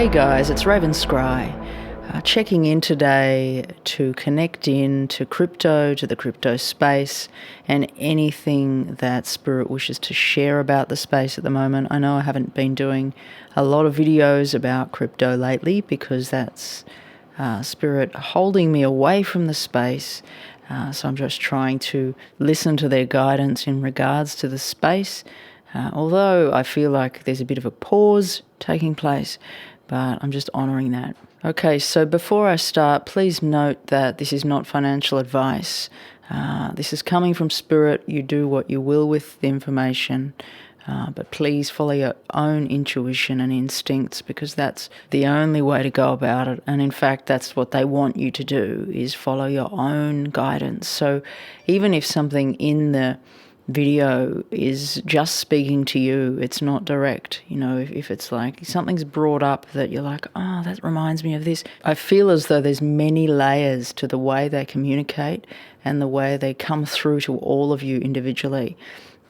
Hey guys, it's Raven Scry, checking in today to connect in to crypto, to the crypto space, and anything that Spirit wishes to share about the space at the moment. I know I haven't been doing a lot of videos about crypto lately because that's Spirit holding me away from the space. So I'm just trying to listen to their guidance in regards to the space. Although I feel like there's a bit of a pause taking place, but I'm just honouring that. Okay, so before I start, please note that this is not financial advice. This is coming from Spirit. You do what you will with the information, but please follow your own intuition and instincts, because that's the only way to go about it. And in fact, that's what they want you to do, is follow your own guidance. So even if something in the video is just speaking to you, it's not direct. You know, if it's like something's brought up that you're like, oh, that reminds me of this. I feel as though there's many layers to the way they communicate and the way they come through to all of you individually.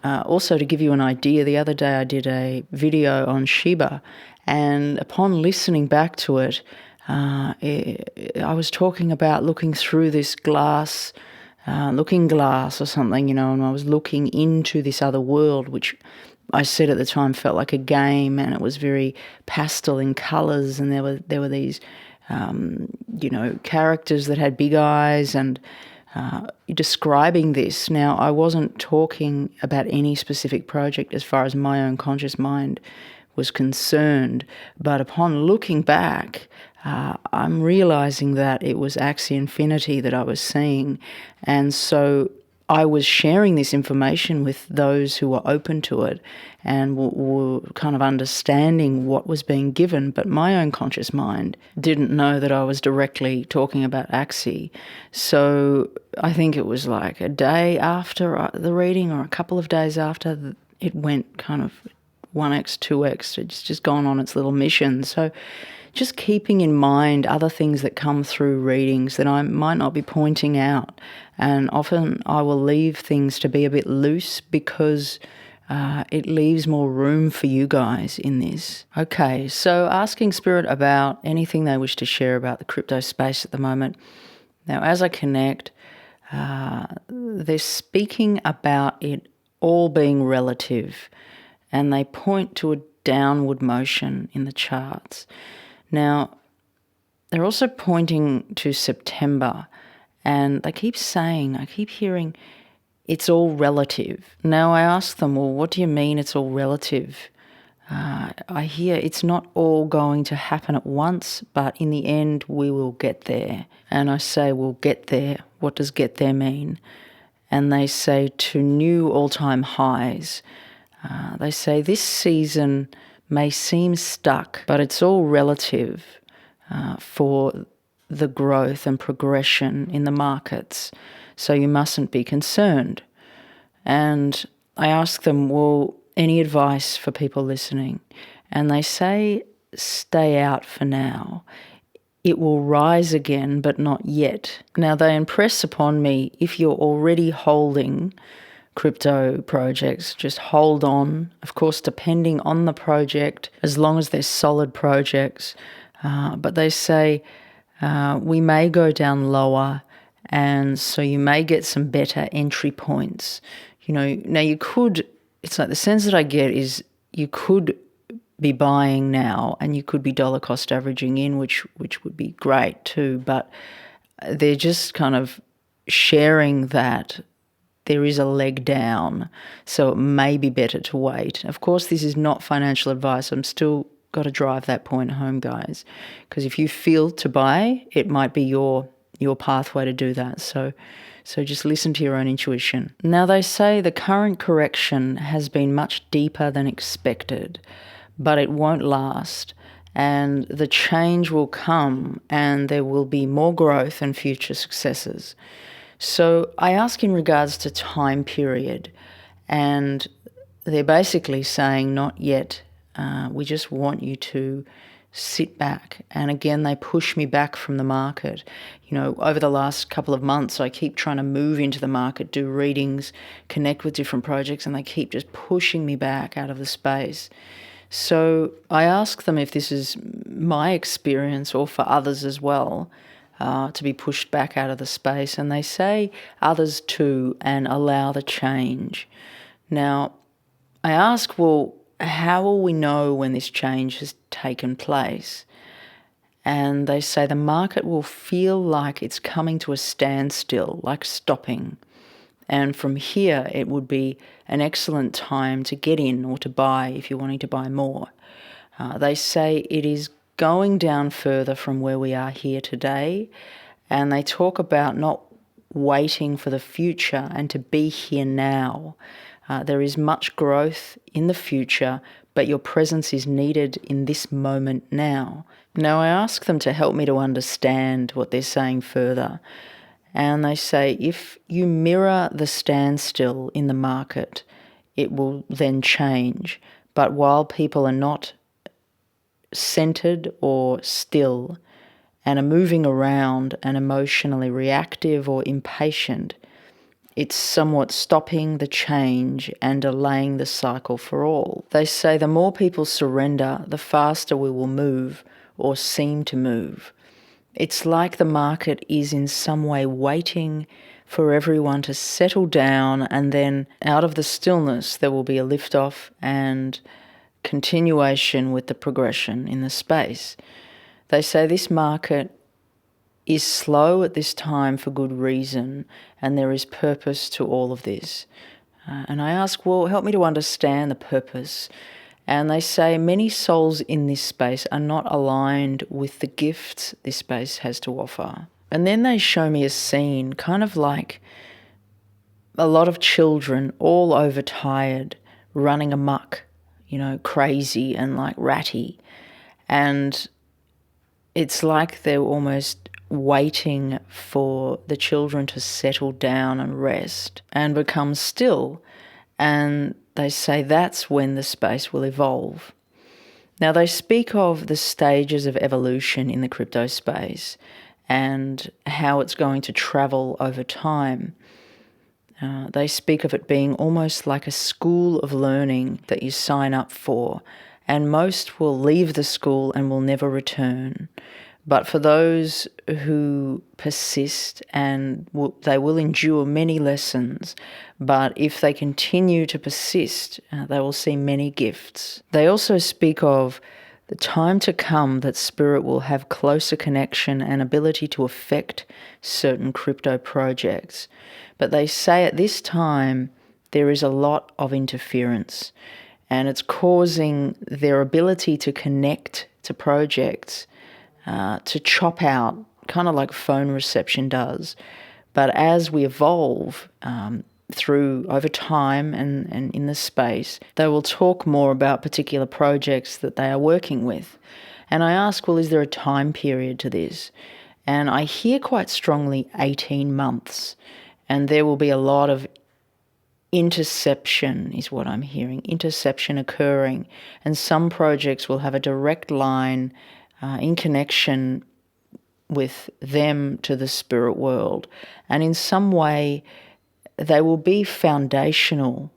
Also, to give you an idea, the other day I did a video on Shiba, and upon listening back to it, I was talking about looking through this glass, looking glass or something, you know, and I was looking into this other world, which I said at the time felt like a game, and it was very pastel in colours, and there were these, characters that had big eyes and describing this. Now, I wasn't talking about any specific project as far as my own conscious mind was concerned, but upon looking back, I'm realising that it was Axie Infinity that I was seeing, and so I was sharing this information with those who were open to it and were kind of understanding what was being given, but my own conscious mind didn't know that I was directly talking about Axie. So I think it was like a day after the reading or a couple of days after, it went kind of 1x, 2x. It's just gone on its little mission. So just keeping in mind other things that come through readings that I might not be pointing out. And often I will leave things to be a bit loose because it leaves more room for you guys in this. Okay, so asking Spirit about anything they wish to share about the crypto space at the moment. Now, as I connect, they're speaking about it all being relative, and they point to a downward motion in the charts. Now, they're also pointing to September, and they keep saying, I keep hearing, it's all relative. Now, I ask them, well, what do you mean it's all relative? I hear it's not all going to happen at once, but in the end, we will get there. And I say, we'll get there. What does get there mean? And they say to new all-time highs. They say this season may seem stuck, but it's all relative for the growth and progression in the markets, so you mustn't be concerned. And I ask them, well, any advice for people listening? And they say, stay out for now. It will rise again, but not yet. Now, they impress upon me, if you're already holding crypto projects, just hold on. Of course, depending on the project, as long as they're solid projects. But they say we may go down lower, and so you may get some better entry points. You know, now you could, it's like the sense that I get is you could be buying now and you could be dollar cost averaging in, which would be great too. But they're just kind of sharing that there is a leg down, so it may be better to wait. Of course, this is not financial advice. I'm still got to drive that point home, guys, because if you feel to buy, it might be your pathway to do that. So just listen to your own intuition. Now, they say the current correction has been much deeper than expected, but it won't last, and the change will come, and there will be more growth and future successes. So I ask in regards to time period, and they're basically saying not yet. We just want you to sit back. And again, they push me back from the market. You know, over the last couple of months, I keep trying to move into the market, do readings, connect with different projects, and they keep just pushing me back out of the space. So I ask them if this is my experience or for others as well, to be pushed back out of the space, and they say others too, and allow the change. Now, I ask, well, how will we know when this change has taken place? And they say the market will feel like it's coming to a standstill, like stopping. And from here, it would be an excellent time to get in or to buy if you're wanting to buy more. They say it is going down further from where we are here today, and they talk about not waiting for the future and to be here now. There is much growth in the future, but your presence is needed in this moment now. Now, I ask them to help me to understand what they're saying further. And they say if you mirror the standstill in the market, it will then change. But while people are not centered or still and are moving around and emotionally reactive or impatient, it's somewhat stopping the change and delaying the cycle for all. They say the more people surrender, the faster we will move or seem to move. It's like the market is in some way waiting for everyone to settle down, and then out of the stillness there will be a lift-off and continuation with the progression in the space. They say this market is slow at this time for good reason, and there is purpose to all of this. And I ask, well, help me to understand the purpose. And they say many souls in this space are not aligned with the gifts this space has to offer. And then they show me a scene, kind of like a lot of children all overtired, running amok, crazy and like ratty. And it's like they're almost waiting for the children to settle down and rest and become still. And they say that's when the space will evolve. Now, they speak of the stages of evolution in the crypto space and how it's going to travel over time. They speak of it being almost like a school of learning that you sign up for, and most will leave the school and will never return. But for those who persist, and they will endure many lessons, but if they continue to persist, they will see many gifts. They also speak of the time to come that Spirit will have closer connection and ability to affect certain crypto projects. But they say at this time there is a lot of interference, and it's causing their ability to connect to projects to chop out, kind of like phone reception does. But as we evolve through over time and in the space, they will talk more about particular projects that they are working with. And I ask, well, is there a time period to this? And I hear quite strongly 18 months. And there will be a lot of interception is what I'm hearing, interception occurring. And some projects will have a direct line in connection with them to the spirit world. And in some way, they will be foundational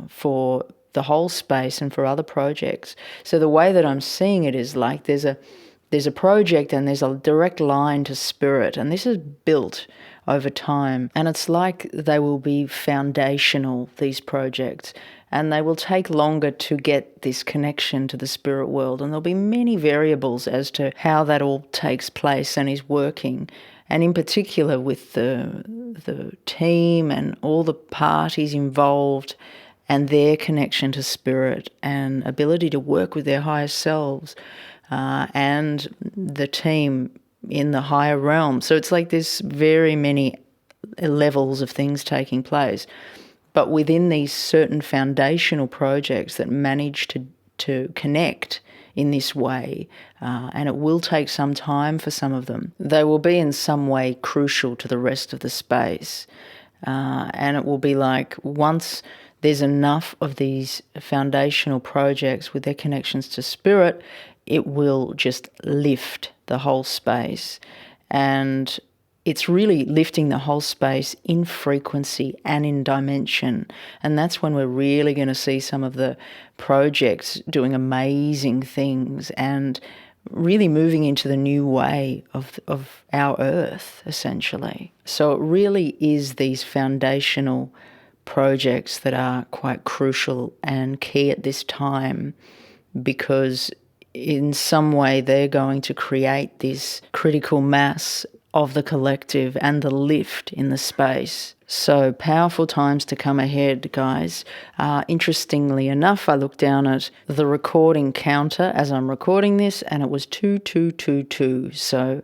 for the whole space and for other projects. So the way that I'm seeing it is like there's a project and there's a direct line to spirit, and this is built over time. And it's like they will be foundational, these projects, and they will take longer to get this connection to the spirit world. And there'll be many variables as to how that all takes place and is working. And in particular with the team and all the parties involved and their connection to spirit and ability to work with their higher selves and the team in the higher realm. So it's like there's very many levels of things taking place. But within these certain foundational projects that manage to connect in this way, and it will take some time for some of them, they will be in some way crucial to the rest of the space. And it will be like once there's enough of these foundational projects with their connections to spirit, it will just lift the whole space. And it's really lifting the whole space in frequency and in dimension. And that's when we're really going to see some of the projects doing amazing things and really moving into the new way of our Earth, essentially. So it really is these foundational projects that are quite crucial and key at this time, because in some way they're going to create this critical mass of the collective and the lift in the space. So powerful times to come ahead, guys. Interestingly enough, I looked down at the recording counter as I'm recording this, and it was 2222. So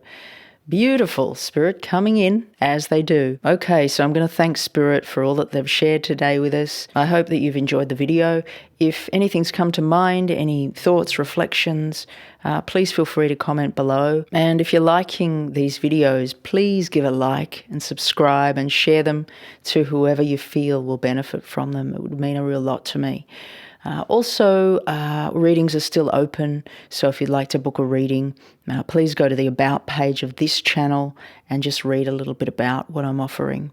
beautiful, Spirit coming in as they do. Okay, so I'm going to thank Spirit for all that they've shared today with us. I hope that you've enjoyed the video. If anything's come to mind, any thoughts, reflections, please feel free to comment below. And if you're liking these videos, please give a like and subscribe and share them to whoever you feel will benefit from them. It would mean a real lot to me. Also, readings are still open, so if you'd like to book a reading, please go to the About page of this channel and just read a little bit about what I'm offering.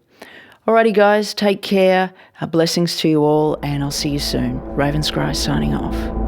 Alrighty guys, take care, blessings to you all, and I'll see you soon. Raven Scry signing off.